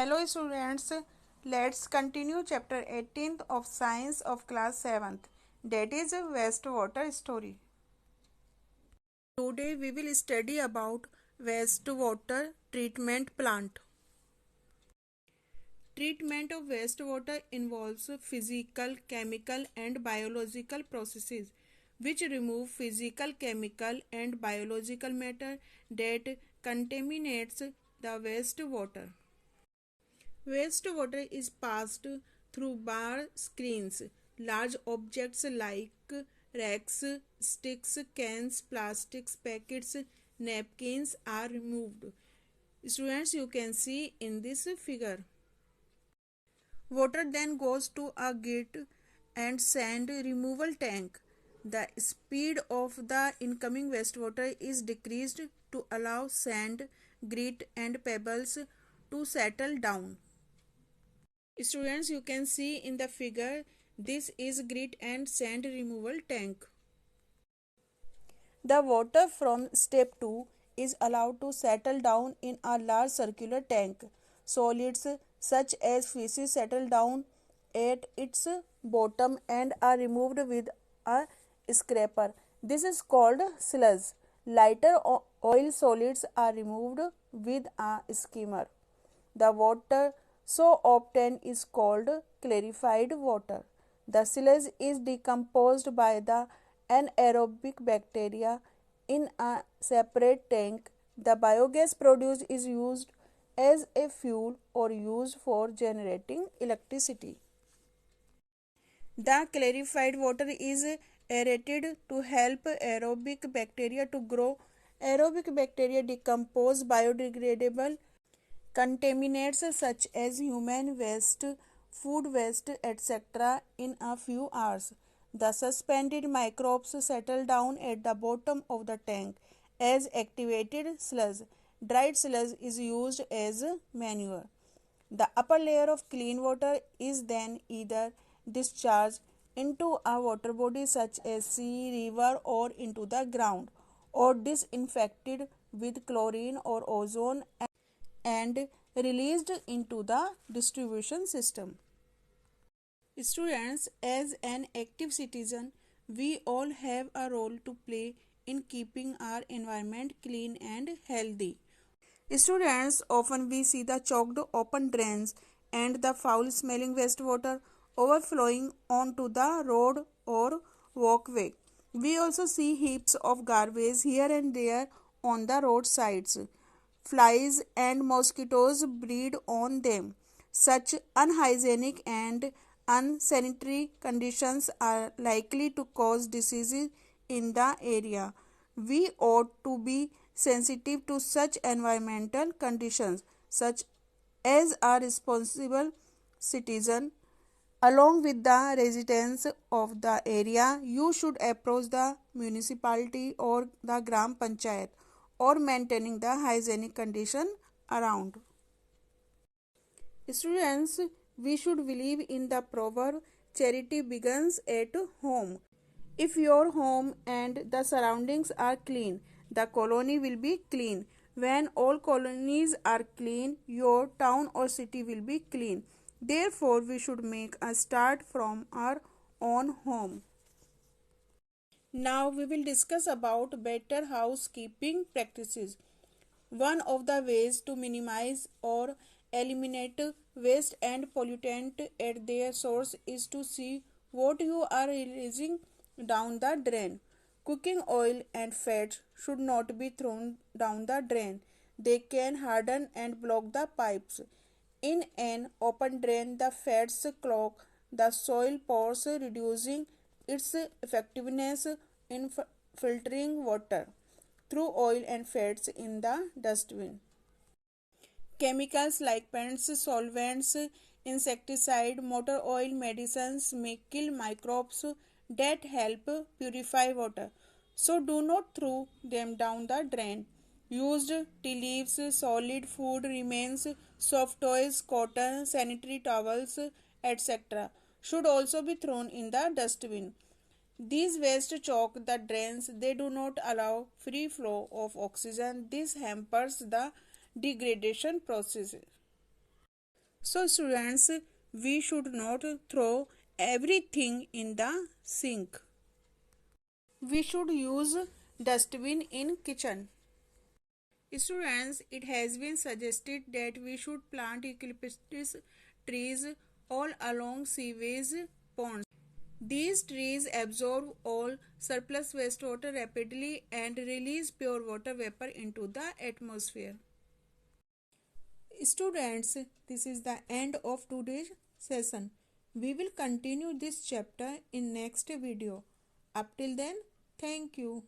Hello students, let's continue chapter 18th of science of class 7th, that is wastewater story. Today we will study about wastewater treatment plant. Treatment of wastewater involves physical, chemical and biological processes which remove physical, chemical and biological matter that contaminates the wastewater. Wastewater is passed through bar screens. Large objects like racks, sticks, cans, plastics, packets, napkins are removed. Students, you can see in this figure. Water then goes to a grit and sand removal tank. The speed of the incoming wastewater is decreased to allow sand, grit, and pebbles to settle down. Students, you can see in the figure, this is grit and sand removal tank. The water from step 2 is allowed to settle down in a large circular tank. Solids such as feces settle down at its bottom and are removed with a scraper. This is called sludge. Lighter oil solids are removed with a skimmer. The water so obtained is called clarified water. The sludge is decomposed by the anaerobic bacteria in a separate tank. The biogas produced is used as a fuel or used for generating electricity. The clarified water is aerated to help aerobic bacteria to grow. Aerobic bacteria decompose biodegradable contaminants such as human waste, food waste, etc. in a few hours. The suspended microbes settle down at the bottom of the tank as activated sludge. Dried sludge is used as manure. The upper layer of clean water is then either discharged into a water body such as sea, river, or into the ground, or disinfected with chlorine or ozone and released into the distribution system. Students, as an active citizen, we all have a role to play in keeping our environment clean and healthy. Students, often we see the choked open drains and the foul smelling wastewater overflowing onto the road or walkway. We also see heaps of garbage here and there on the roadsides. Flies and mosquitoes breed on them. Such unhygienic and unsanitary conditions are likely to cause diseases in the area. We ought to be sensitive to such environmental conditions, such as a responsible citizen. Along with the residents of the area, you should approach the municipality or the Gram Panchayat or maintaining the hygienic condition around. Students, we should believe in the proverb charity begins at home. If your home and the surroundings are clean, the colony will be clean. When all colonies are clean, your town or city will be clean. Therefore, we should make a start from our own home. Now we will discuss about better housekeeping practices. One of the ways to minimize or eliminate waste and pollutant at their source is to see what you are releasing down the drain. Cooking oil and fats should not be thrown down the drain. They can harden and block the pipes. In an open drain, the fats clog the soil pores, reducing its effectiveness in filtering water through oil and fats in the dustbin. Chemicals like paints, solvents, insecticide, motor oil, medicines may kill microbes that help purify water. So do not throw them down the drain. Used tea leaves, solid food remains, soft toys, cotton, sanitary towels, etc. should also be thrown in the dustbin. These waste choke the drains. They do not allow free flow of oxygen. This hampers the degradation process. So students, we should not throw everything in the sink. We should use dustbin in kitchen. Students, it has been suggested that we should plant eucalyptus trees all along sewage ponds. These trees absorb all surplus wastewater rapidly and release pure water vapor into the atmosphere. Students, this is the end of today's session. We will continue this chapter in next video. Up till then, thank you.